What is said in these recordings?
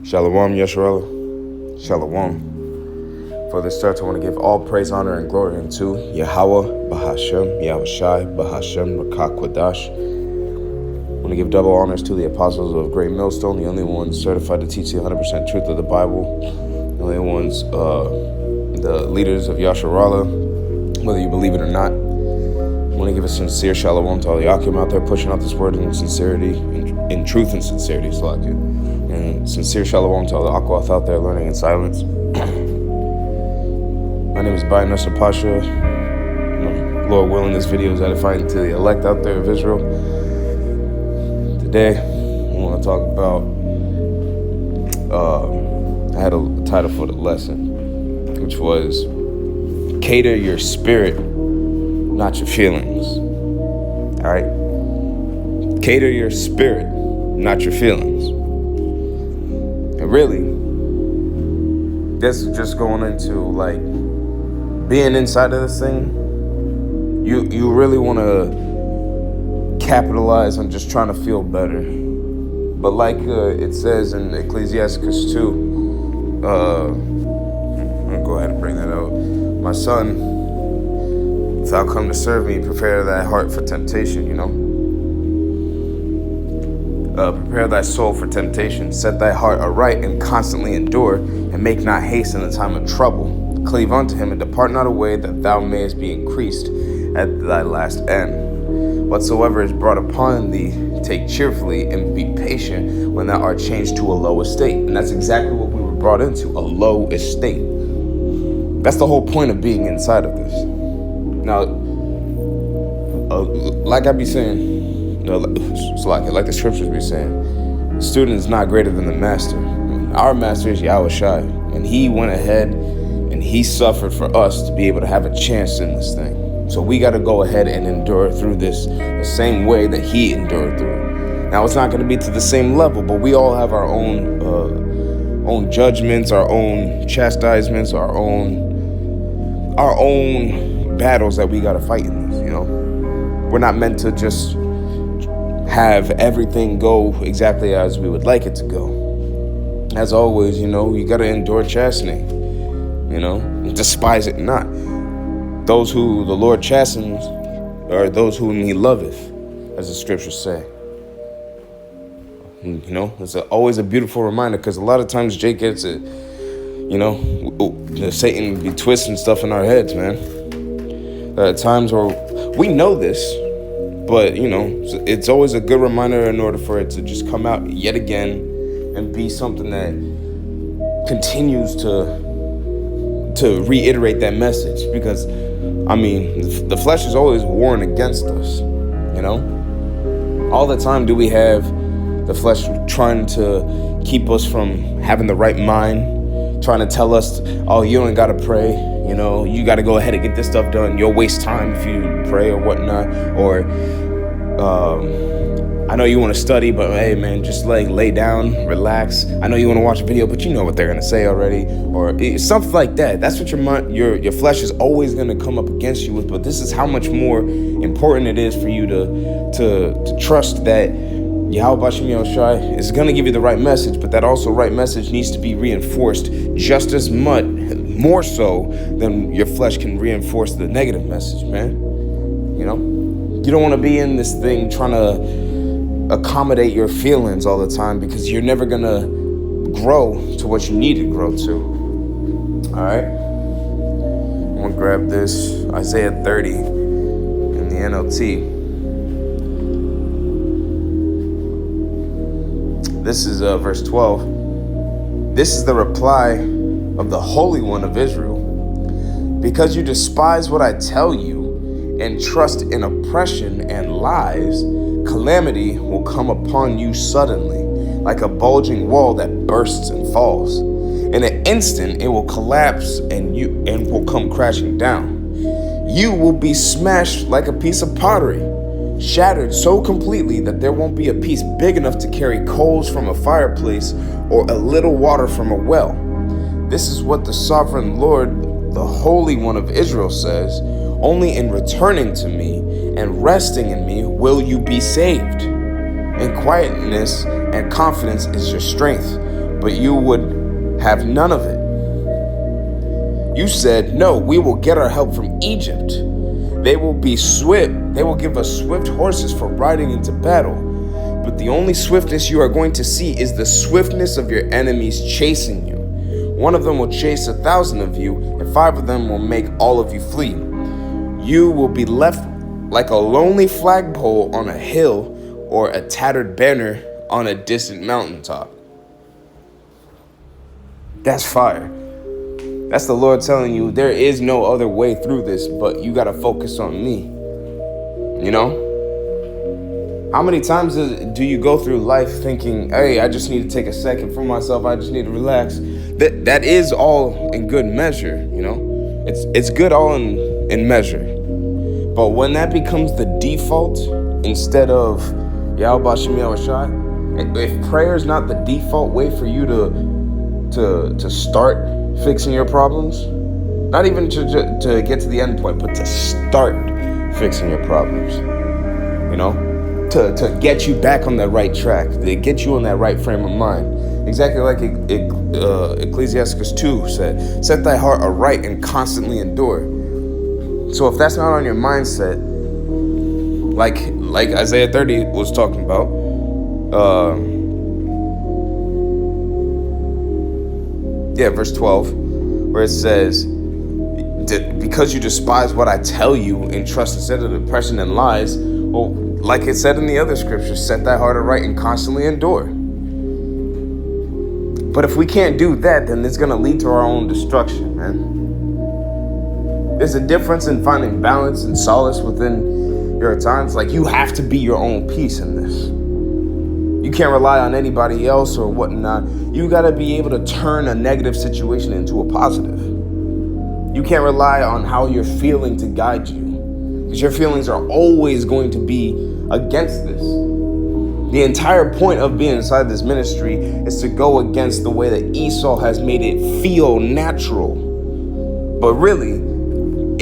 Shalom, Yeshua. Shalom. For this start, I want to give all praise, honor, and glory unto Yahweh, Bahashem, Yahushai, Bahashem, Rakak Kwadash. I want to give double honors to the apostles of Great Millstone, the only ones certified to teach the 100% truth of the Bible, the only ones, the leaders of Yasharallah, whether you believe it or not. I want to give a sincere shalom to all the Akim out there pushing out this word in sincerity, in truth and sincerity, and sincere shalom to all the Akwath out there learning in silence. My name is Bayan Nasser Pasha. Lord willing, this video is edifying to the elect out there of Israel. Today, I want to talk about, I had a title for the lesson, which was, cater your spirit, not your feelings. All right? Cater your spirit, not your feelings. And really, this is just going into like being inside of this thing. You really want to capitalize on just trying to feel better. But like it says in Ecclesiastes 2, I'm gonna go ahead and bring that out. My son, if thou come to serve me, prepare thy heart for temptation, prepare thy soul for temptation. Set thy heart aright and constantly endure, and make not haste in the time of trouble. Cleave unto him and depart not away, that thou mayest be increased at thy last end. Whatsoever is brought upon thee, take cheerfully, and be patient when thou art changed to a low estate. And that's exactly what we were brought into, a low estate. That's the whole point of being inside of this. Now, like I be saying, like the scriptures be saying, the student is not greater than the master. Our master is Yahushai, and he went ahead and he suffered for us to be able to have a chance in this thing. So we got to go ahead and endure through this the same way that he endured through. Now, it's not going to be to the same level, but we all have our own judgments, our own chastisements, our own battles that we got to fight in this, We're not meant to just have everything go exactly as we would like it to go. As always, you got to endure chastening, despise it not. Those who the Lord chastens are those whom he loveth, as the scriptures say. It's always a beautiful reminder, because a lot of times Jake gets it, Satan be twisting stuff in our heads, man. There are times where we know this, but, it's always a good reminder in order for it to just come out yet again and be something that continues to reiterate that message. Because, the flesh is always warring against us, All the time do we have the flesh trying to keep us from having the right mind, trying to tell us, oh, you ain't got to pray. You got to go ahead and get this stuff done. You'll waste time if you pray or whatnot. Or, I know you want to study, but hey, man, just lay down, relax. I know you want to watch a video, but you know what they're going to say already. Or something like that. That's what your flesh is always going to come up against you with. But this is how much more important it is for you to trust that Yahweh Bashem Yahushai is going to give you the right message, but that also right message needs to be reinforced just as much, more so than your flesh can reinforce the negative message, man. You don't want to be in this thing trying to accommodate your feelings all the time, because you're never going to grow to what you need to grow to. All right? I'm going to grab this, Isaiah 30 in the NLT. This is verse 12. This is the reply of the Holy One of Israel. Because you despise what I tell you and trust in oppression and lies, calamity will come upon you suddenly, like a bulging wall that bursts and falls. In an instant, it will collapse and will come crashing down. You will be smashed like a piece of pottery, shattered so completely that there won't be a piece big enough to carry coals from a fireplace or a little water from a well. This is what the sovereign Lord, the Holy One of Israel, says. Only in returning to me and resting in me will you be saved. And quietness and confidence is your strength. but you would have none of it. You said, no, we will get our help from Egypt. They will be swift. They will give us swift horses for riding into battle. But the only swiftness you are going to see is the swiftness of your enemies chasing you. One of them will chase 1,000 of you, and 5 of them will make all of you flee. You will be left like a lonely flagpole on a hill or a tattered banner on a distant mountaintop. That's fire. That's the Lord telling you there is no other way through this, but you got to focus on me. You know? How many times do you go through life thinking, hey, I just need to take a second for myself. I just need to relax. That is all in good measure, you know? It's good all in measure. But when that becomes the default instead of Yahweh Shem Yahweh Shai, if prayer is not the default way for you to start fixing your problems, not even to get to the end point, but to start fixing your problems, you know, to get you back on that right track, to get you on that right frame of mind. Exactly like Ecclesiastes 2 said, set thy heart aright and constantly endure. So if that's not on your mindset, like Isaiah 30 was talking about, verse 12, where it says, because you despise what I tell you and trust instead of depression and lies, well, like it said in the other scriptures, set thy heart aright and constantly endure. But if we can't do that, then it's going to lead to our own destruction, man. There's a difference in finding balance and solace within your times. Like, you have to be your own peace in this. You can't rely on anybody else or whatnot. You got to be able to turn a negative situation into a positive. You can't rely on how you're feeling to guide you, because your feelings are always going to be against this. The entire point of being inside this ministry is to go against the way that Esau has made it feel natural. But really,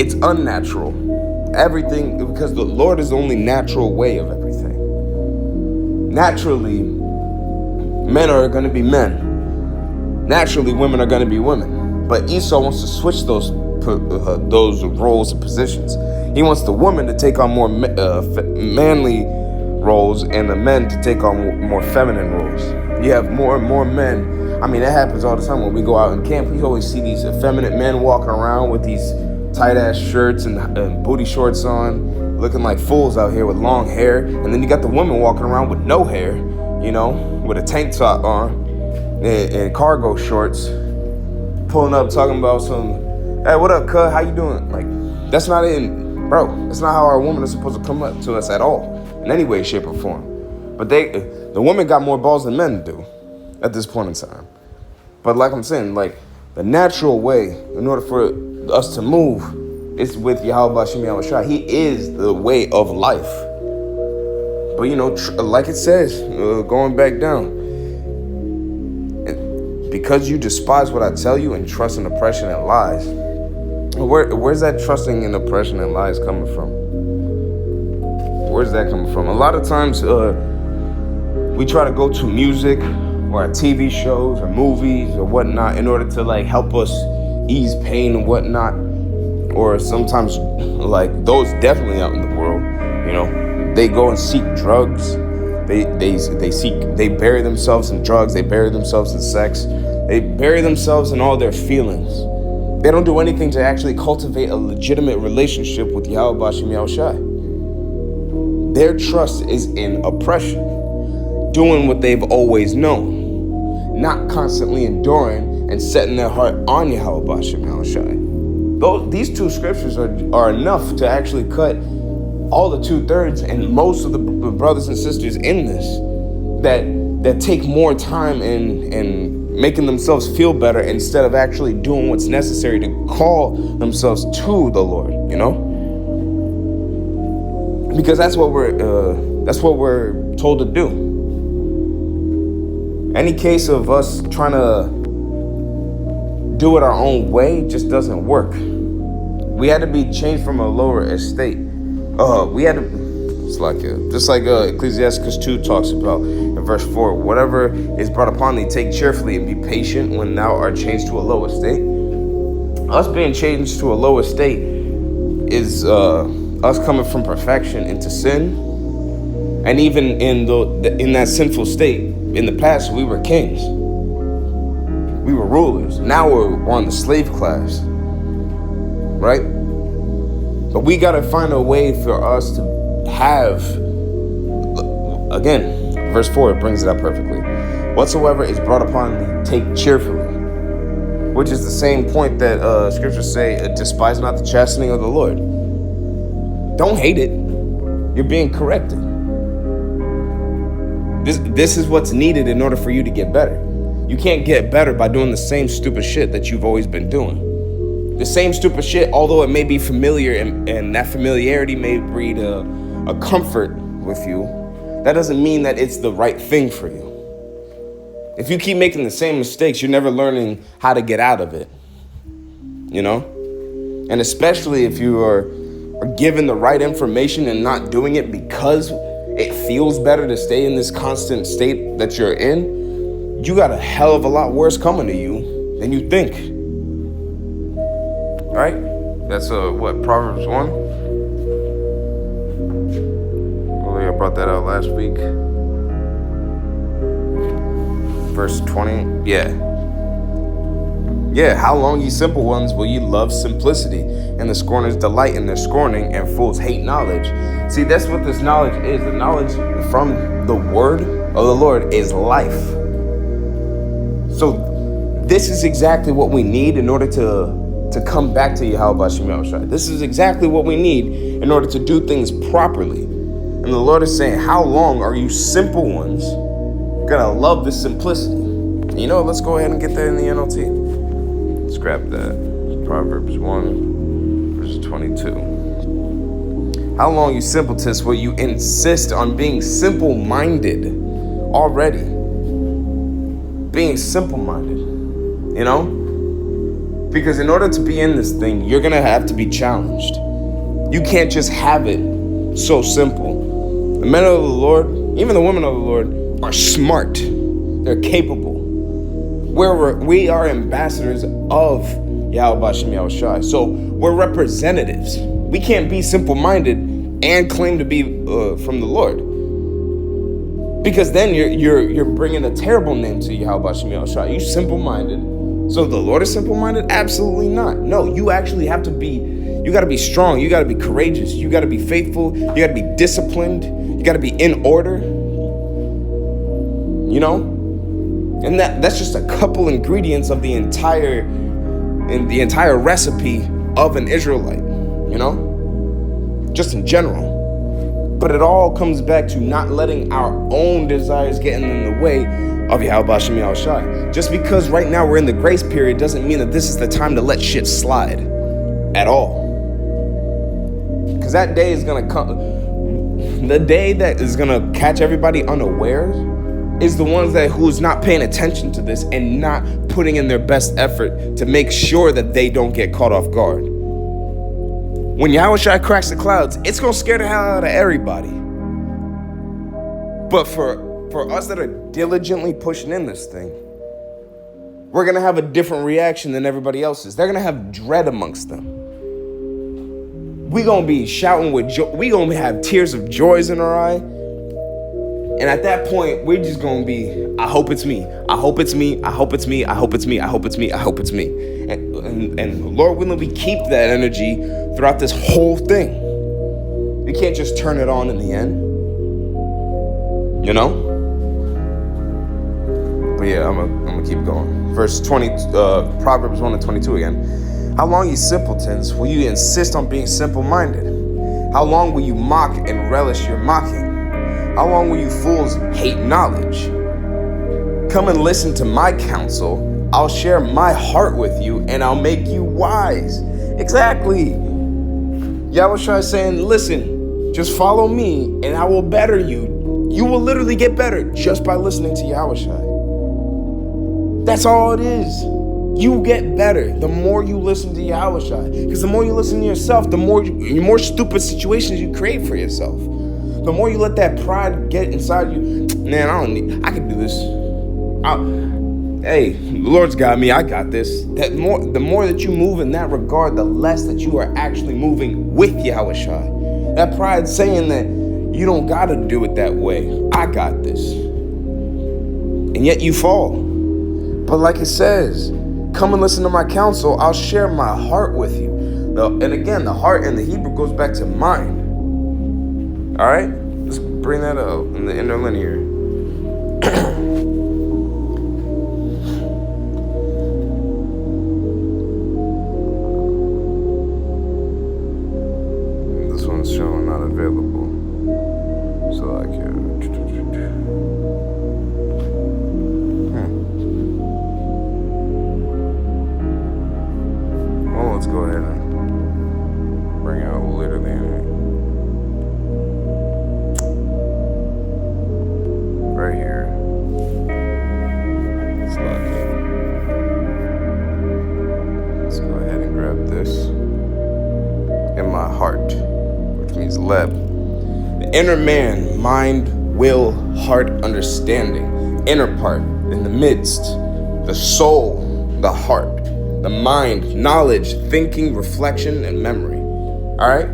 it's unnatural. Everything, because the Lord is the only natural way of everything. Naturally, men are going to be men. Naturally, women are going to be women. But Esau wants to switch those roles and positions. He wants the woman to take on more manly roles and the men to take on more feminine roles. You have more and more men. I mean, that happens all the time when we go out in camp. We always see these effeminate men walking around with these tight-ass shirts and booty shorts on, looking like fools out here with long hair. And then you got the woman walking around with no hair, you know, with a tank top on and cargo shorts, pulling up talking about some, hey, what up, cuz? How you doing? Like, that's not bro, that's not how our woman is supposed to come up to us at all, in any way, shape, or form. But the women got more balls than men do at this point in time. But like I'm saying, like, the natural way, in order for us to move, is with Yahweh Shem Yahweh Shai. He is the way of life. But, you know, like it says, going back down, because you despise what I tell you and trust in oppression and lies, where's that trusting in oppression and lies coming from? Where's that coming from? A lot of times we try to go to music or TV shows or movies or whatnot in order to like help us ease pain and whatnot. Or sometimes like those definitely out in the world, you know, they go and seek drugs. They bury themselves in drugs. They bury themselves in sex. They bury themselves in all their feelings. They don't do anything to actually cultivate a legitimate relationship with Yahweh Shem Yahweh Shai. Their trust is in oppression, doing what they've always known, not constantly enduring and setting their heart on Yahweh Shem Yahweh Shai. These two scriptures are enough to actually cut all the 2/3 and most of the brothers and sisters in this that take more time in making themselves feel better instead of actually doing what's necessary to call themselves to the Lord, you know? Because that's what we're told to do. Any case of us trying to do it our own way just doesn't work. We had to be changed from a lower estate. We had to, just like Ecclesiastes 2 talks about in verse 4, whatever is brought upon thee, take cheerfully and be patient when thou art changed to a lower state. Us being changed to a lower state is us coming from perfection into sin. And even in that sinful state, in the past, we were kings. We were rulers. Now we're on the slave class, right? But we got to find a way for us to have, again, verse 4, it brings it up perfectly. Whatsoever is brought upon thee, take cheerfully. Which is the same point that scriptures say, despise not the chastening of the Lord. Don't hate it. You're being corrected. This is what's needed in order for you to get better. You can't get better by doing the same stupid shit that you've always been doing. The same stupid shit, although it may be familiar and that familiarity may breed a comfort with you, that doesn't mean that it's the right thing for you. If you keep making the same mistakes, you're never learning how to get out of it, you know? And especially if you are given the right information and not doing it because it feels better to stay in this constant state that you're in, you got a hell of a lot worse coming to you than you think. Right? That's Proverbs 1? Oh, I brought that out last week. Verse 20, Yeah, how long, ye simple ones, will ye love simplicity? And the scorners delight in their scorning, and fools hate knowledge. See, that's what this knowledge is. The knowledge from the word of the Lord is life. So this is exactly what we need in order to come back to Yahweh Shem Yahushua. This is exactly what we need in order to do things properly. And the Lord is saying, how long are you simple ones gonna love this simplicity? You know, let's go ahead and get that in the NLT. Let's grab that. Proverbs 1, verse 22. How long, you simpletons, will you insist on being simple-minded already? Being simple-minded, you know? Because in order to be in this thing, you're gonna have to be challenged. You can't just have it so simple. The men of the Lord, even the women of the Lord, are smart. They're capable. We are ambassadors of Yahweh Shem Yahushua. So we're representatives. We can't be simple-minded and claim to be from the Lord. Because then you're bringing a terrible name to Yahweh Shem Yahushua. You simple-minded. So the Lord is simple-minded? Absolutely not. No, you actually have to be, you got to be strong. You got to be courageous. You got to be faithful. You got to be disciplined. You got to be in order. You know? And that's just a couple ingredients of the entire recipe of an Israelite, you know? Just in general. But it all comes back to not letting our own desires get in the way of Yahweh Shem Yahushua. Just because right now we're in the grace period doesn't mean that this is the time to let shit slide at all. Because that day is gonna come. The day that is gonna catch everybody unawares is the ones who's not paying attention to this and not putting in their best effort to make sure that they don't get caught off guard. When Yahushua cracks the clouds, it's gonna scare the hell out of everybody. But for us that are diligently pushing in this thing, we're gonna have a different reaction than everybody else's. They're gonna have dread amongst them. We gonna be shouting with joy. We gonna have tears of joys in our eye. And at that point, we're just gonna be, I hope it's me. I hope it's me. I hope it's me. I hope it's me. I hope it's me. I hope it's me. And Lord willing, we keep that energy throughout this whole thing. We can't just turn it on in the end. You know? But yeah, I'm gonna keep going. Verse 20, Proverbs 1 and 22 again. How long, you simpletons, will you insist on being simple-minded? How long will you mock and relish your mocking? How long will you fools hate knowledge? Come and listen to my counsel. I'll share my heart with you, and I'll make you wise. Exactly. Yahushua is saying, listen, just follow me, and I will better you. You will literally get better just by listening to Yahushua. That's all it is. You get better the more you listen to Yahushua. Because the more you listen to yourself, the more stupid situations you create for yourself. the more you let that pride get inside you, man, I can do this. Hey, the Lord's got me, I got this. The more that you move in that regard, the less that you are actually moving with Yahushua. That pride saying that you don't gotta do it that way. I got this. And yet you fall. But like it says, come and listen to my counsel. I'll share my heart with you. And again, the heart in the Hebrew goes back to mind. All right? Let's bring that up in the interlinear. This one's showing not available. So I can... Well, let's go ahead and bring out literally right here. Let's lock it. Let's go ahead and grab this. In my heart, which means leb. The inner man, mind, will, heart, understanding. Inner part, in the midst. The soul, the heart. The mind, knowledge, thinking, reflection, and memory. All right?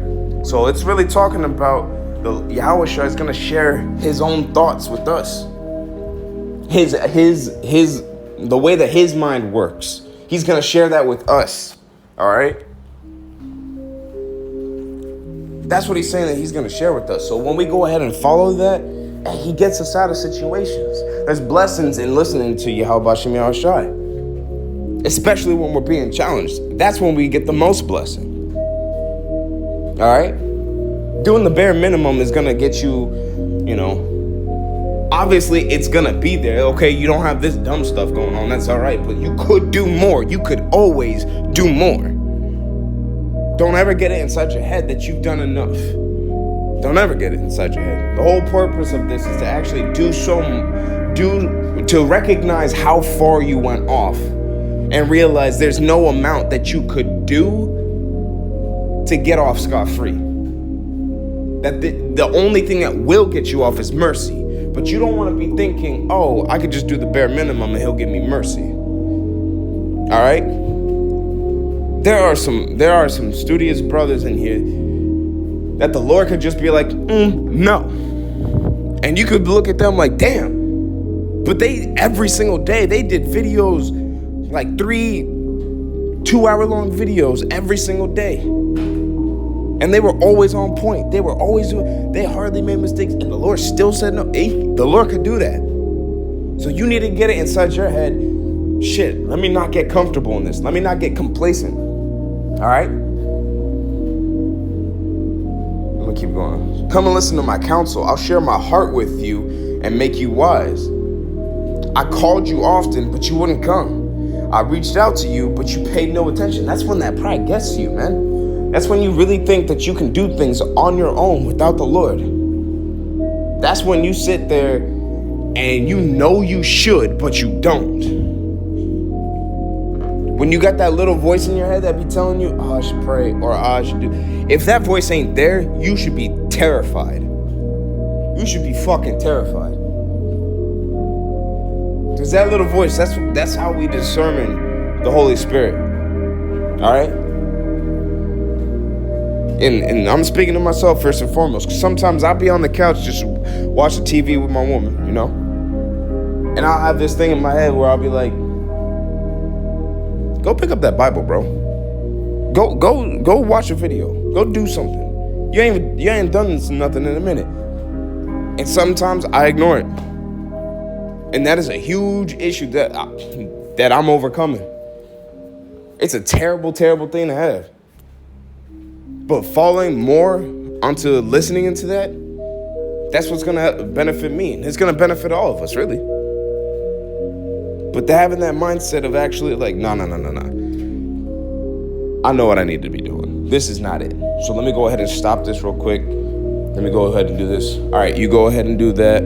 So it's really talking about Yahushua is going to share his own thoughts with us. The way that his mind works. He's going to share that with us. All right? That's what he's saying that he's going to share with us. So when we go ahead and follow that, he gets us out of situations. There's blessings in listening to Yahweh Shem Yahushua. Especially when we're being challenged. That's when we get the most blessing. All right? Doing the bare minimum is going to get you, obviously it's going to be there. Okay, you don't have this dumb stuff going on. That's all right. But you could do more. You could always do more. Don't ever get it inside your head that you've done enough. Don't ever get it inside your head. The whole purpose of this is to actually to recognize how far you went off. And realize there's no amount that you could do to get off scot-free. That the only thing that will get you off is mercy. But you don't want to be thinking, oh, I could just do the bare minimum and he'll give me mercy. All right? There are some studious brothers in here that the Lord could just be like, no. And you could look at them like, damn. But every single day, they did videos, like 3 2-hour-long videos every single day. And they were always on point. They hardly made mistakes. And the Lord still said no. The Lord could do that. So you need to get it inside your head. Shit, let me not get comfortable in this. Let me not get complacent. All right? I'm going to keep going. Come and listen to my counsel. I'll share my heart with you and make you wise. I called you often, but you wouldn't come. I reached out to you, but you paid no attention. That's when that pride gets to you, man. That's when you really think that you can do things on your own without the Lord. That's when you sit there and you know you should, but you don't. When you got that little voice in your head that be telling you, oh, I should pray, or oh, I should do. If that voice ain't there, you should be terrified. You should be fucking terrified. Because that little voice, that's how we discern the Holy Spirit. All right? And I'm speaking to myself first and foremost. Because sometimes I'll be on the couch just watching TV with my woman, And I'll have this thing in my head where I'll be like, go pick up that Bible, bro. Go watch a video. Go do something. You ain't done nothing in a minute. And sometimes I ignore it. And that is a huge issue that I'm overcoming. It's a terrible, terrible thing to have. But falling more onto listening into that's what's going to benefit me. And it's going to benefit all of us, really. But having that mindset of actually like, no. I know what I need to be doing. This is not it. So let me go ahead and stop this real quick. Let me go ahead and do this. All right, you go ahead and do that.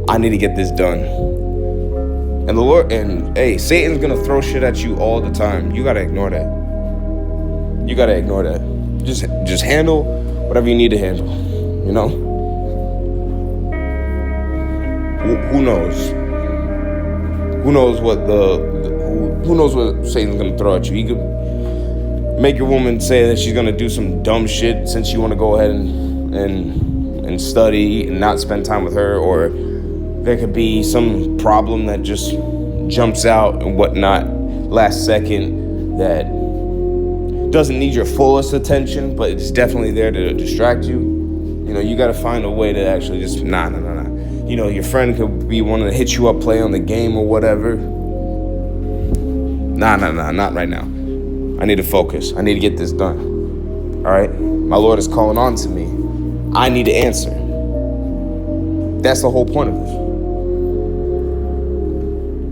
I need to get this done. And the Lord, Satan's gonna throw shit at you all the time. You gotta ignore that. You gotta ignore that. Just handle whatever you need to handle, who knows? Who knows what who knows what Satan's gonna throw at you? He could make your woman say that she's gonna do some dumb shit since you want to go ahead and study and not spend time with her, or there could be some problem that just jumps out and whatnot last second that doesn't need your fullest attention, but it's definitely there to distract you. You know, you got to find a way to actually just nah. You know, your friend could be wanting to hit you up, play on the game or whatever. Nah, not right now. I need to focus. I need to get this done. All right? My Lord is calling on to me. I need to answer. That's the whole point of this.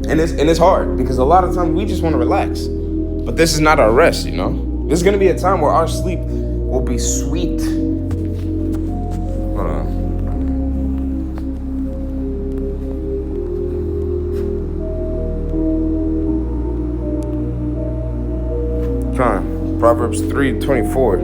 And it's hard because a lot of times we just want to relax. But this is not our rest, you know? There's going to be a time where our sleep will be sweet. Hold on. Proverbs 3:24.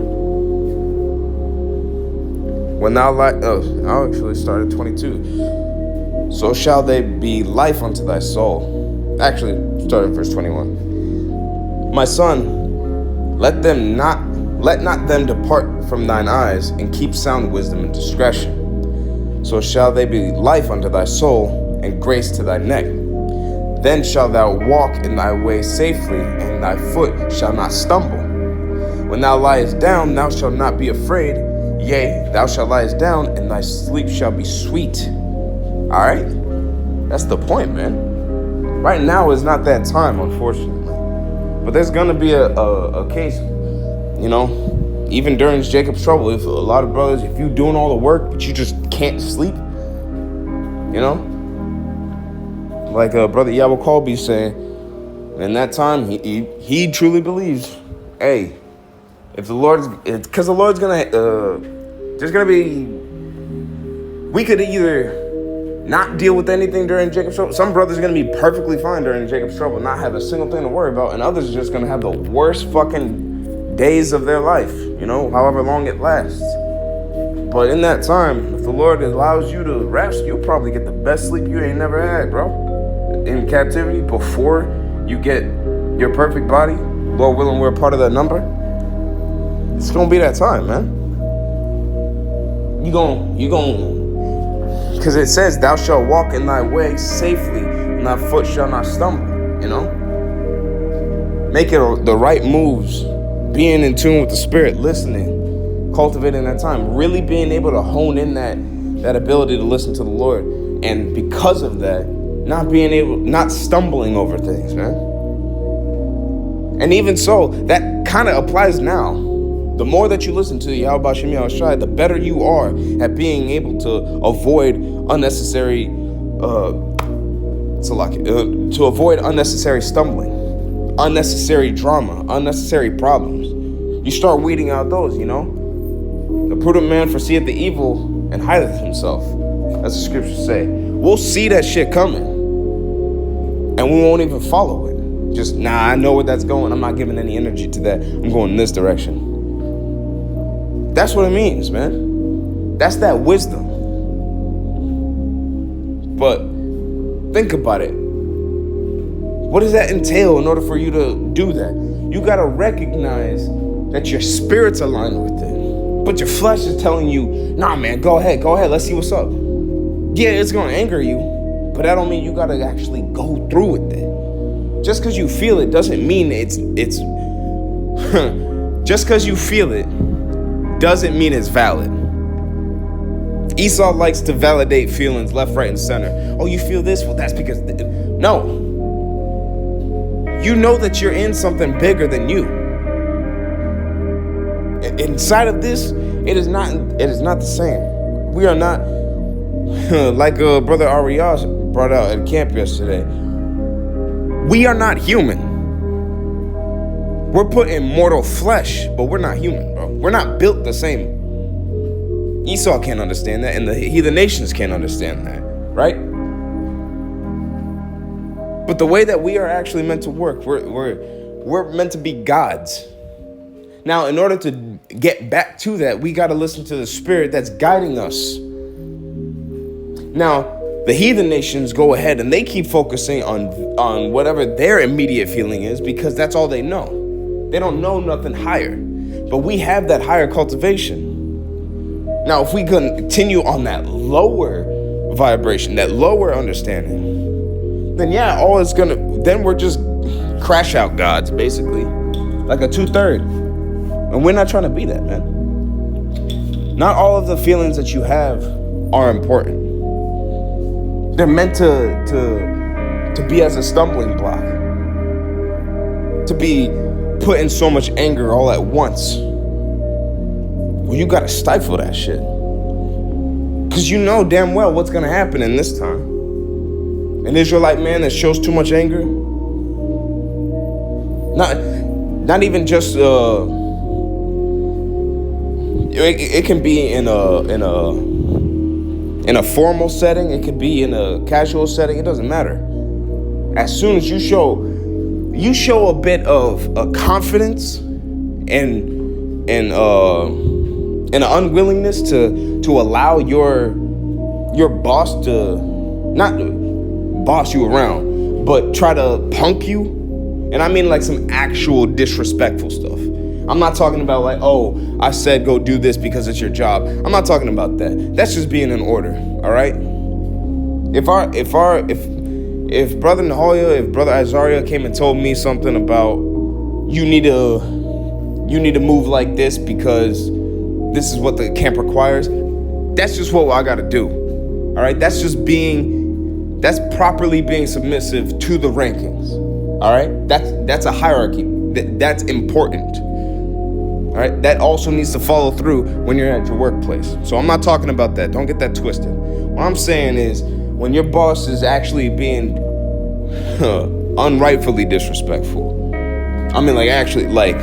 When thou I'll actually start at 22. So shall they be life unto thy soul. Actually, start at verse 21. My son, let not them depart from thine eyes, and keep sound wisdom and discretion. So shall they be life unto thy soul, and grace to thy neck. Then shalt thou walk in thy way safely, and thy foot shall not stumble. When thou liest down, thou shalt not be afraid. Yea, thou shalt lie down, and thy sleep shall be sweet. All right? That's the point, man. Right now is not that time, unfortunately. But there's going to be a case, you know, even during Jacob's trouble, if a lot of brothers, if you're doing all the work, but you just can't sleep, you know? Like Brother Yahweh Colby saying, in that time, he truly believes, hey, if the Lord's, because the Lord's going to, there's going to be, we could either not deal with anything during Jacob's trouble. Some brothers are going to be perfectly fine during Jacob's trouble, not have a single thing to worry about, and others are just going to have the worst fucking days of their life, you know, however long it lasts. But in that time, if the Lord allows you to rest, you'll probably get the best sleep you ain't never had, bro. In captivity, before you get your perfect body. Lord willing, we're a part of that number. It's gonna be that time, man. You gon', because it says, thou shalt walk in thy way safely, and thy foot shall not stumble, you know? Making the right moves, being in tune with the Spirit, listening, cultivating that time, really being able to hone in that ability to listen to the Lord. And because of that, not stumbling over things, man. And even so, that kind of applies now. The more that you listen to Yahweh Bashem Yahushai, the better you are at being able to avoid unnecessary stumbling, unnecessary drama, unnecessary problems. You start weeding out those, you know. The prudent man foreseeth the evil and hideth himself, as the scriptures say. We'll see that shit coming, and we won't even follow it. Just, I know where that's going. I'm not giving any energy to that. I'm going in this direction. That's what it means, man. That's that wisdom. But think about it. What does that entail in order for you to do that? You got to recognize that your spirit's aligned with it. But your flesh is telling you, nah, man, go ahead. Let's see what's up. Yeah, it's going to anger you, but that don't mean you got to actually go through with it. Just because you feel it doesn't mean it's just because you feel it doesn't mean it's valid. Esau likes to validate feelings left, right, and center. Oh, you feel this? Well, that's because... No. You know that you're in something bigger than you. Inside of this, it is not the same. We are not, like Brother Arias brought out at camp yesterday, we are not human. We're put in mortal flesh, but we're not human, bro. We're not built the same. Esau can't understand that, and the heathen nations can't understand that, right? But the way that we are actually meant to work, we're meant to be gods. Now, in order to get back to that, we got to listen to the Spirit that's guiding us. Now, The heathen nations go ahead and they keep focusing on whatever their immediate feeling is because that's all they know. They don't know nothing higher. But we have that higher cultivation. Now, if we continue on that lower vibration, that lower understanding, then yeah, then we're just crash out gods, basically. Like a 2/3. And we're not trying to be that, man. Not all of the feelings that you have are important. They're meant to be as a stumbling block. To be put in so much anger all at once. Well, you gotta stifle that shit. Cause you know damn well what's gonna happen in this time. An Israelite man that shows too much anger. Not even just it can be in a formal setting, it could be in a casual setting, it doesn't matter. As soon as you show a bit of confidence and an unwillingness to allow your boss to not boss you around, but try to punk you. And I mean like some actual disrespectful stuff. I'm not talking about like, oh, I said go do this because it's your job. I'm not talking about that. That's just being in order, all right? If Brother Nahoya, if Brother Azaria came and told me something about you need to move like this because this is what the camp requires, that's just what I gotta do. All right? That's properly being submissive to the rankings. All right? That's a hierarchy. That's important. All right? That also needs to follow through when you're at your workplace. So I'm not talking about that. Don't get that twisted. What I'm saying is when your boss is actually being unrightfully disrespectful. I mean, like actually, like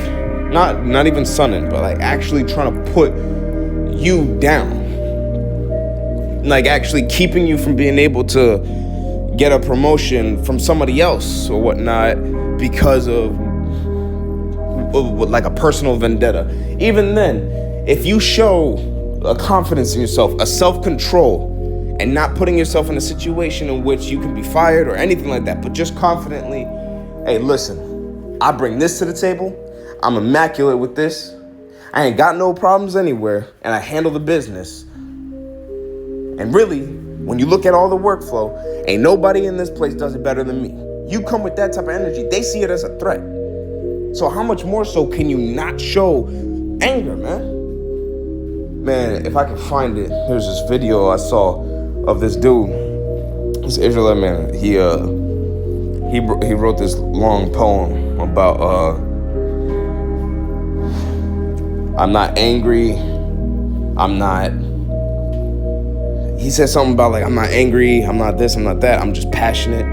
not even sunning, but like actually trying to put you down. Like actually keeping you from being able to get a promotion from somebody else or whatnot because of like a personal vendetta. Even then, if you show a confidence in yourself, a self-control, and not putting yourself in a situation in which you can be fired or anything like that, but just confidently, hey, listen, I bring this to the table. I'm immaculate with this. I ain't got no problems anywhere, and I handle the business. And really, when you look at all the workflow, ain't nobody in this place does it better than me. You come with that type of energy, they see it as a threat. So how much more so can you not show anger, man? Man, if I can find it, there's this video I saw of this dude, this Israelite man. He wrote this long poem about I'm not angry, he said something about like I'm not angry, I'm not this, I'm not that, I'm just passionate.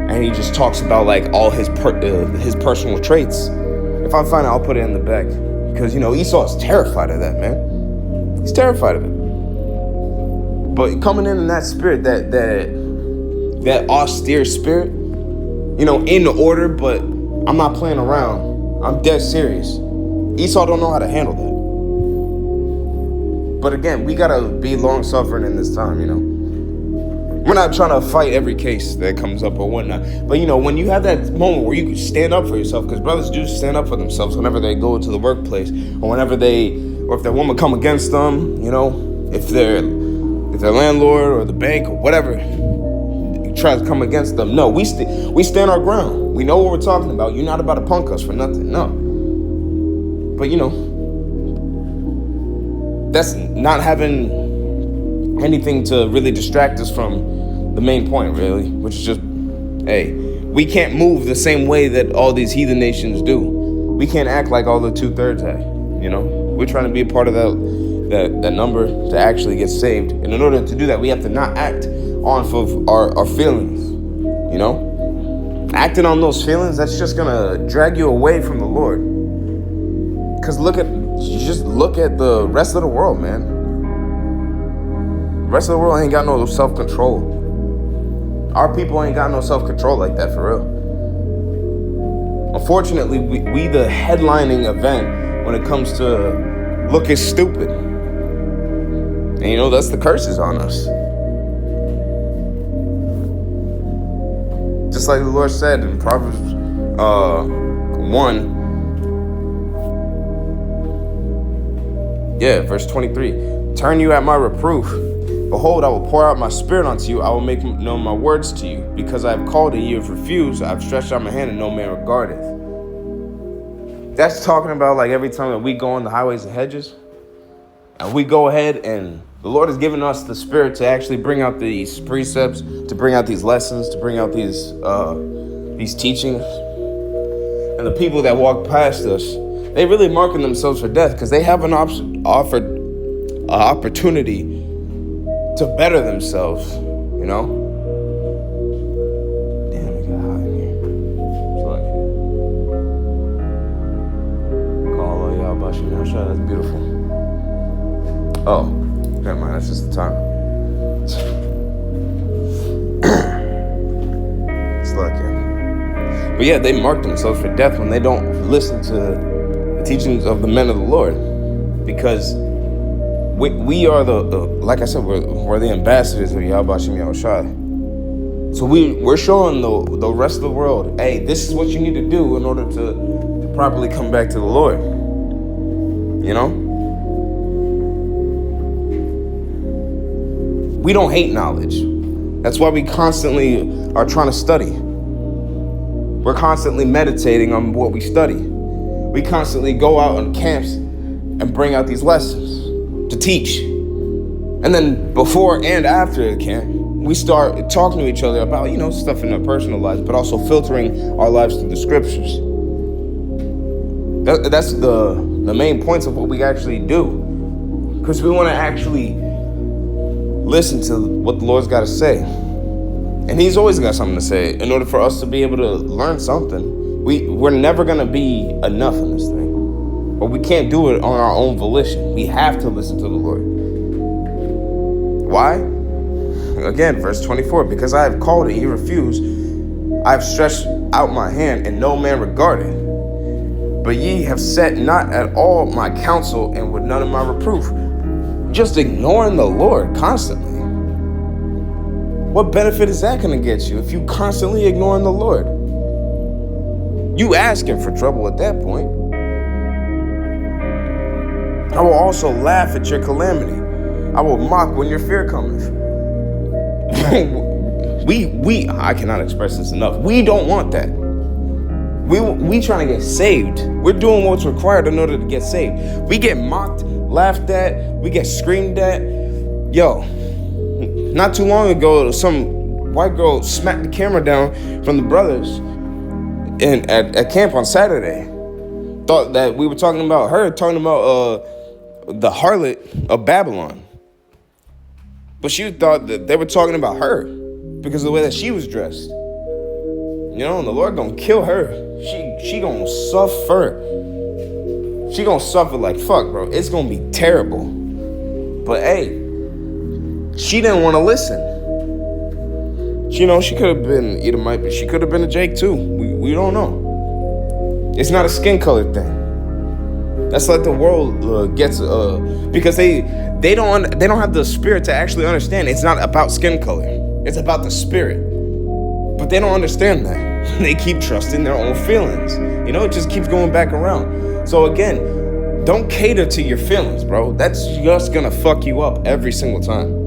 And he just talks about like all his personal traits. If I find it, I'll put it in the back. Because Esau is terrified of that, man. He's terrified of it. But coming in that spirit, that austere spirit, in the order, but I'm not playing around. I'm dead serious. Esau don't know how to handle that. But again, we gotta be long-suffering in this time, We're not trying to fight every case that comes up or whatnot. But when you have that moment where you can stand up for yourself, because brothers do stand up for themselves whenever they go to the workplace, or if their woman come against them, if their landlord or the bank or whatever tries to come against them. No, we stand our ground. We know what we're talking about. You're not about to punk us for nothing. No. But that's not having anything to really distract us from the main point, really, which is just, hey, we can't move the same way that all these heathen nations do. We can't act like all the 2/3 act, We're trying to be a part of that number to actually get saved. And in order to do that, we have to not act off of our feelings, Acting on those feelings, that's just gonna drag you away from the Lord. Because just look at the rest of the world, man. The rest of the world ain't got no self-control. Our people ain't got no self-control like that, for real. Unfortunately, we the headlining event when it comes to looking stupid. And that's the curses on us. Just like the Lord said in Proverbs 1, verse 23. Turn you at my reproof. Behold, I will pour out my spirit unto you. I will make known my words to you. Because I have called and ye have refused. I have stretched out my hand and no man regardeth. That's talking about like every time that we go on the highways and hedges. And we go ahead and the Lord has given us the spirit to actually bring out these precepts, to bring out these lessons, to bring out these teachings. And the people that walk past us, they really marking themselves for death because they have an opportunity to better themselves, you know? Damn, it got hot in here. It's like call all y'all Bashim Yahshua. That's beautiful. Oh, never mind. That's just the time. It's like it. But yeah, they mark themselves for death when they don't listen to the teachings of the men of the Lord, because we are the like I said, we're the ambassadors of Yahweh Shem Yahushua. So we're showing the rest of the world, hey, this is what you need to do in order to properly come back to the Lord. You know? We don't hate knowledge. That's why we constantly are trying to study. We're constantly meditating on what we study. We constantly go out on camps and bring out these lessons to teach. And then before and after the camp, we start talking to each other about, stuff in our personal lives, but also filtering our lives through the scriptures. That's the main points of what we actually do. Because we want to actually listen to what the Lord's got to say. And he's always got something to say. In order for us to be able to learn something, we're never going to be enough in this thing. But we can't do it on our own volition. We have to listen to the Lord. Why? Again, verse 24, because I have called and ye refused, I have stretched out my hand and no man regarded. But ye have set not at all my counsel and would none of my reproof. Just ignoring the Lord constantly. What benefit is that going to get you if you constantly ignoring the Lord? You asking for trouble at that point. I will also laugh at your calamity. I will mock when your fear cometh. I cannot express this enough. We don't want that. We trying to get saved. We're doing what's required in order to get saved. We get mocked, laughed at, we get screamed at. Yo, not too long ago, some white girl smacked the camera down from the brothers at camp on Saturday. Thought that we were talking about her, talking about the harlot of Babylon. But she thought that they were talking about her because of the way that she was dressed. And the Lord gonna kill her. She gonna suffer. She gonna suffer like fuck, bro. It's gonna be terrible. But hey, she didn't want to listen. She could have been Edomite, but she could have been a Jake too. We don't know. It's not a skin color thing. That's like the world gets because they don't have the spirit to actually understand. It's not about skin color. It's about the spirit. But they don't understand that. They keep trusting their own feelings. It just keeps going back around. So again, don't cater to your feelings, bro. That's just gonna fuck you up every single time.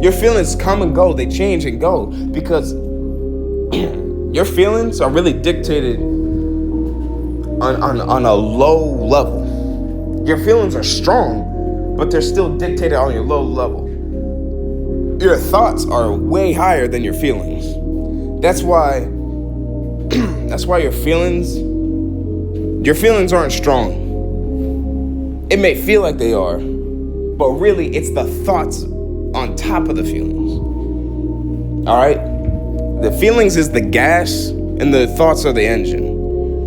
Your feelings come and go. They change and go because your feelings are really dictated on a low level. Your feelings are strong, but they're still dictated on your low level. Your thoughts are way higher than your feelings. That's why your feelings aren't strong. It may feel like they are, but really it's the thoughts on top of the feelings. All right? The feelings is the gas and the thoughts are the engine.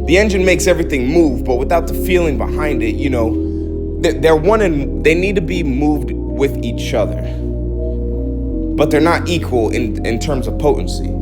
The engine makes everything move, but without the feeling behind it, they're one and they need to be moved with each other. But they're not equal in terms of potency.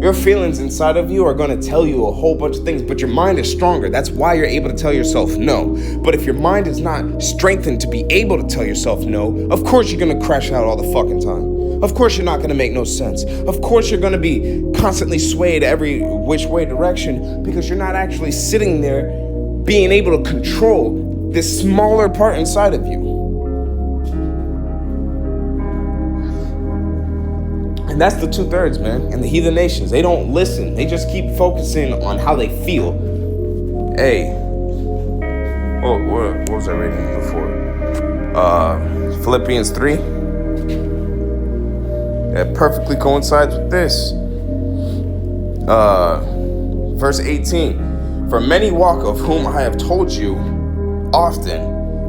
Your feelings inside of you are going to tell you a whole bunch of things, but your mind is stronger. That's why you're able to tell yourself no. But if your mind is not strengthened to be able to tell yourself no, of course you're going to crash out all the fucking time. Of course you're not going to make no sense. Of course you're going to be constantly swayed every which way direction because you're not actually sitting there being able to control this smaller part inside of you. And that's the 2/3, man. And the heathen nations, they don't listen. They just keep focusing on how they feel. Hey, what was I reading before? Philippians 3. That perfectly coincides with this. Verse 18. For many walk, of whom I have told you often,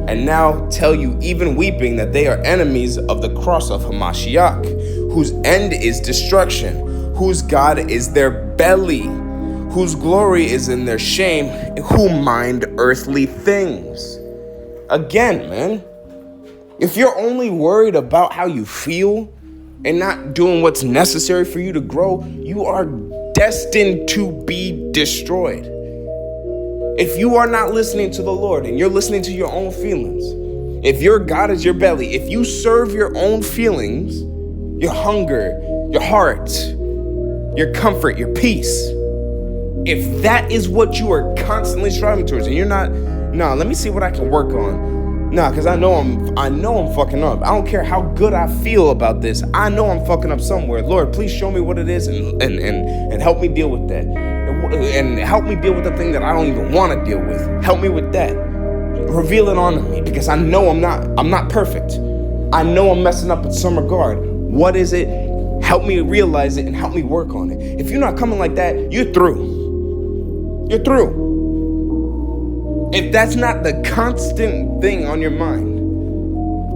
and now tell you even weeping, that they are enemies of the cross of Hamashiach, whose end is destruction, whose God is their belly, whose glory is in their shame, who mind earthly things. Again, man, if you're only worried about how you feel and not doing what's necessary for you to grow, you are destined to be destroyed. If you are not listening to the Lord and you're listening to your own feelings, if your God is your belly, if you serve your own feelings, your hunger, your heart, your comfort, your peace, if that is what you are constantly striving towards, and you're not, let me see what I can work on. Because I know I'm fucking up. I don't care how good I feel about this. I know I'm fucking up somewhere. Lord, please show me what it is and help me deal with that. And help me deal with the thing that I don't even want to deal with. Help me with that. Reveal it onto me, because I know I'm not perfect. I know I'm messing up in some regard. What is it? Help me realize it and help me work on it. If you're not coming like that, you're through. You're through. If that's not the constant thing on your mind,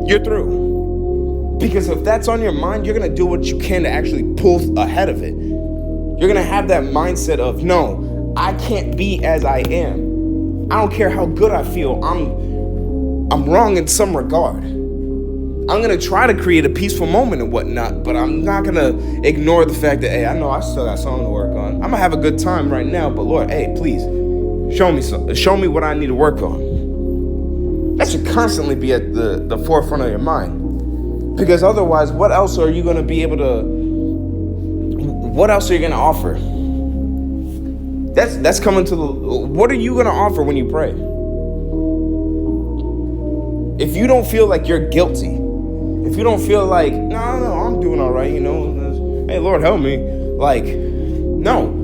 you're through. Because if that's on your mind, you're going to do what you can to actually pull ahead of it. You're going to have that mindset of, no, I can't be as I am. I don't care how good I feel. I'm wrong in some regard. I'm going to try to create a peaceful moment and whatnot, but I'm not going to ignore the fact that, hey, I know I still got something to work on. I'm going to have a good time right now, but Lord, hey, please, show me something. Show me what I need to work on. That should constantly be at the forefront of your mind. Because otherwise, what else are you going to be able to, what else are you going to offer? That's coming to what are you going to offer when you pray? If you don't feel like you're guilty, if you don't feel like, no, I'm doing all right, hey, Lord, help me. Like, no.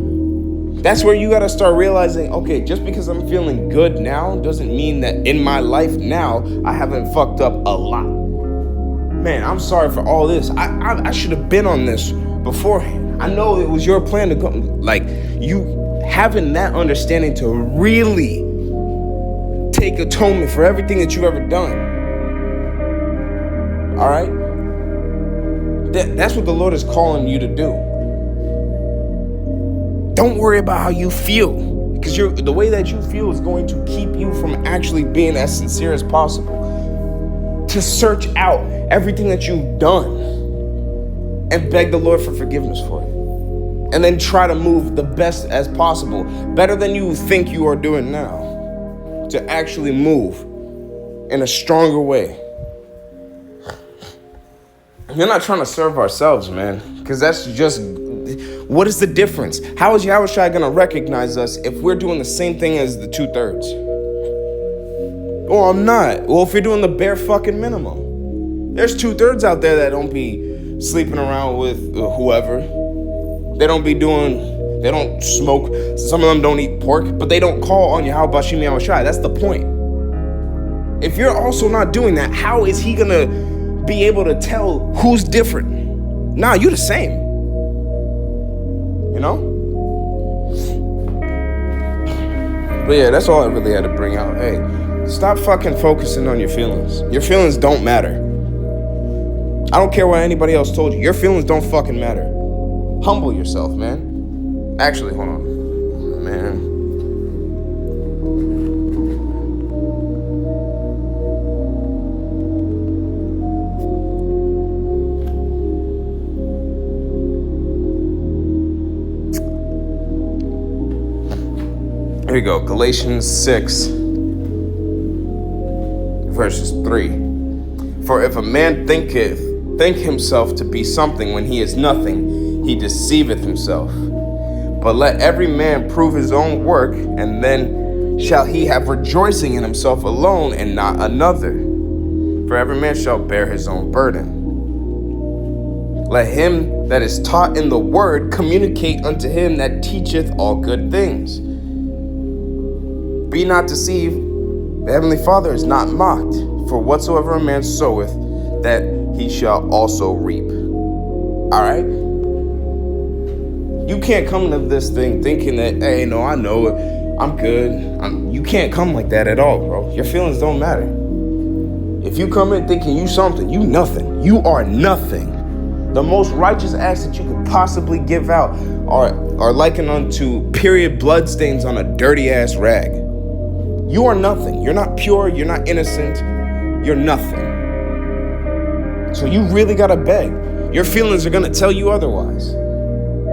That's where you got to start realizing, okay, just because I'm feeling good now doesn't mean that in my life now I haven't fucked up a lot. Man, I'm sorry for all this. I should have been on this beforehand. I know it was your plan to come. Like, you having that understanding to really take atonement for everything that you've ever done. All right? That's what the Lord is calling you to do. Don't worry about how you feel, because the way that you feel is going to keep you from actually being as sincere as possible. To search out everything that you've done and beg the Lord for forgiveness for it. And then try to move the best as possible, better than you think you are doing now, to actually move in a stronger way. We're not trying to serve ourselves, man, because that's just, what is the difference? How is Yahushua going to recognize us if we're doing the same thing as the 2/3? Well, I'm not. Well, if you're doing the bare fucking minimum. There's 2/3 out there that don't be sleeping around with whoever. They don't smoke. Some of them don't eat pork, but they don't call on Yahweh Bashim Yahushua. That's the point. If you're also not doing that, how is he going to be able to tell who's different? Nah, you the same. You know? But yeah, that's all I really had to bring out. Hey, stop fucking focusing on your feelings. Your feelings don't matter. I don't care what anybody else told you. Your feelings don't fucking matter. Humble yourself, man. Actually, hold on. Man. Here we go. Galatians 6, verses 3. For if a man thinketh think himself to be something when he is nothing, he deceiveth himself. But let every man prove his own work, and then shall he have rejoicing in himself alone and not another. For every man shall bear his own burden. Let him that is taught in the word communicate unto him that teacheth all good things. Be not deceived, the heavenly Father is not mocked. For whatsoever a man soweth, that he shall also reap. All right? You can't come into this thing thinking that, hey, no, I know it. I'm good. You can't come like that at all, bro. Your feelings don't matter. If you come in thinking you something, you nothing. You are nothing. The most righteous acts that you could possibly give out are likened unto period bloodstains on a dirty ass rag. You are nothing. You're not pure. You're not innocent. You're nothing. So you really gotta beg. Your feelings are gonna tell you otherwise.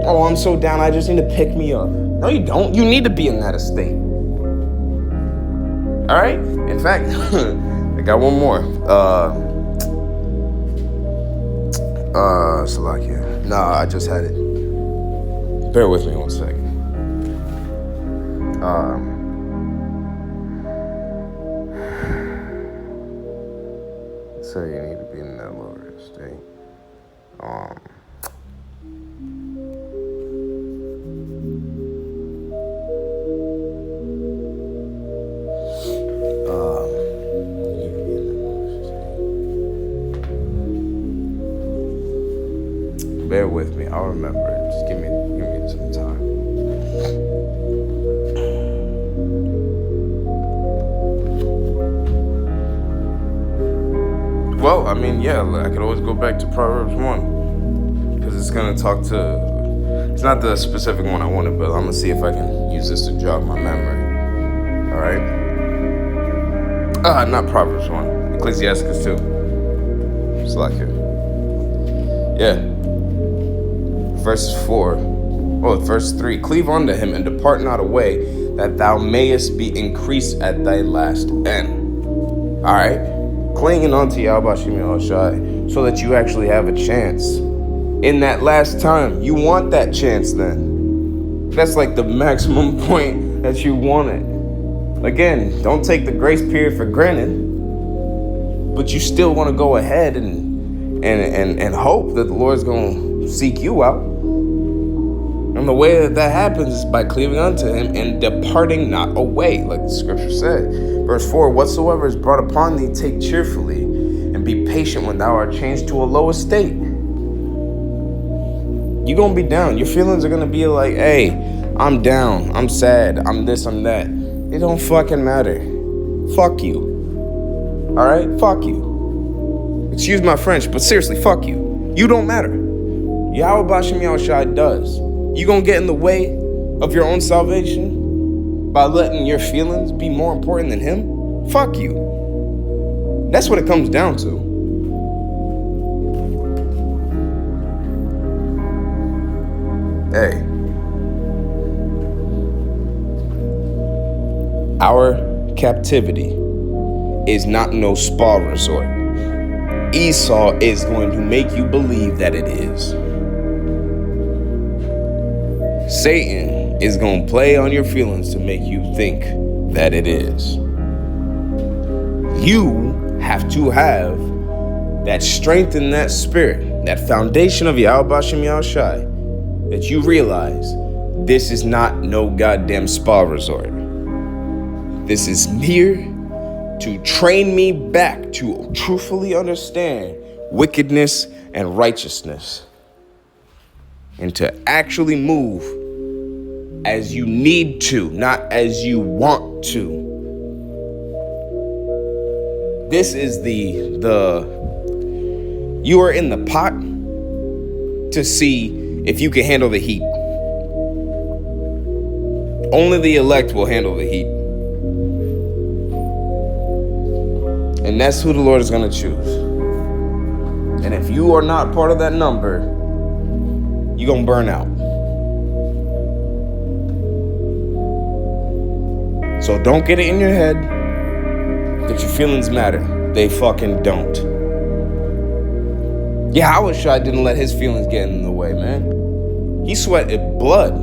Oh, I'm so down, I just need to pick me up. No, you don't. You need to be in that estate. All right? In fact, I got one more. Salakia. Nah, I just had it. Bear with me one second. So you need to be in that lower estate. Bear with me. I'll remember it. Just give me some time. Well, I mean, yeah, I could always go back to Proverbs 1 because it's going to talk to, it's not the specific one I wanted, but I'm going to see if I can use this to jog my memory. All right? Not Proverbs 1. Ecclesiastes 2. It's like it. Yeah. Verse 3. Cleave unto him and depart not away, that thou mayest be increased at thy last end. All right? Clinging onto Yahweh Shem Yahushai so that you actually have a chance. In that last time, you want that chance then. That's like the maximum point that you want it. Again, don't take the grace period for granted, but you still want to go ahead and hope that the Lord's going to seek you out. And the way that happens is by cleaving unto him and departing not away, like the scripture said. Verse 4, whatsoever is brought upon thee, take cheerfully, and be patient when thou art changed to a low estate. You're going to be down. Your feelings are going to be like, hey, I'm down, I'm sad, I'm this, I'm that. It don't fucking matter. Fuck you. All right? Fuck you. Excuse my French, but seriously, fuck you. You don't matter. Yahweh Bashem Yahushai does. You gonna get in the way of your own salvation by letting your feelings be more important than him? Fuck you. That's what it comes down to. Hey. Our captivity is not no spa resort. Esau is going to make you believe that it is. Satan is going to play on your feelings to make you think that it is. You have to have that strength in that spirit, that foundation of Yahweh Bashem Yahushai, that you realize this is not no goddamn spa resort. This is here to train me back to truthfully understand wickedness and righteousness, and to actually move as you need to, not as you want to. This is you are in the pot to see if you can handle the heat. Only the elect will handle the heat. And that's who the Lord is going to choose. And if you are not part of that number, you're going to burn out. So don't get it in your head that your feelings matter. They fucking don't. Yahushua didn't let his feelings get in the way, man. He sweated blood.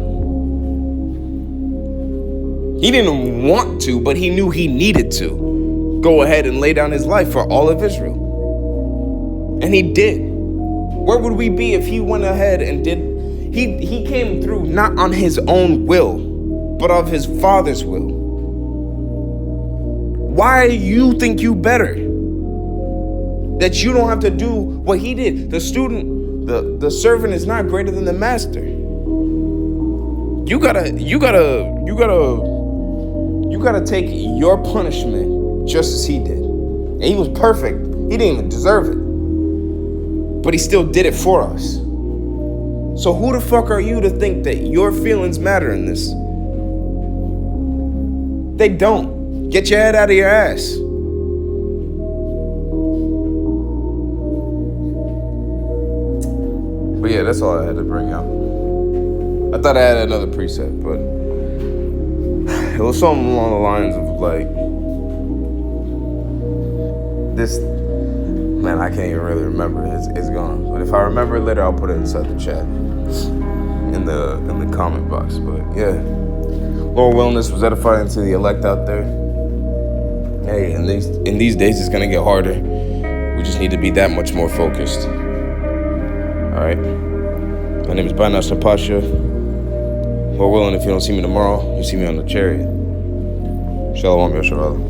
He didn't want to, but he knew he needed to go ahead and lay down his life for all of Israel. And he did. Where would we be if he went ahead and did? He came through not on his own will, but of his Father's will. Why you think you better? That you don't have to do what he did. The servant is not greater than the master. You gotta take your punishment just as he did. And he was perfect. He didn't even deserve it. But he still did it for us. So who the fuck are you to think that your feelings matter in this? They don't. Get your head out of your ass. But yeah, that's all I had to bring out. I thought I had another preset, but it was something along the lines of like this. Man, I can't even really remember. It's gone. But if I remember it later, I'll put it inside the chat in the comment box. But yeah, Lord willing, this was edifying to the elect out there. Hey, in these days, it's gonna get harder. We just need to be that much more focused. All right. My name is Banas Pasha. Lord willing, if you don't see me tomorrow, you see me on the chariot. Shalom, Yoshabala.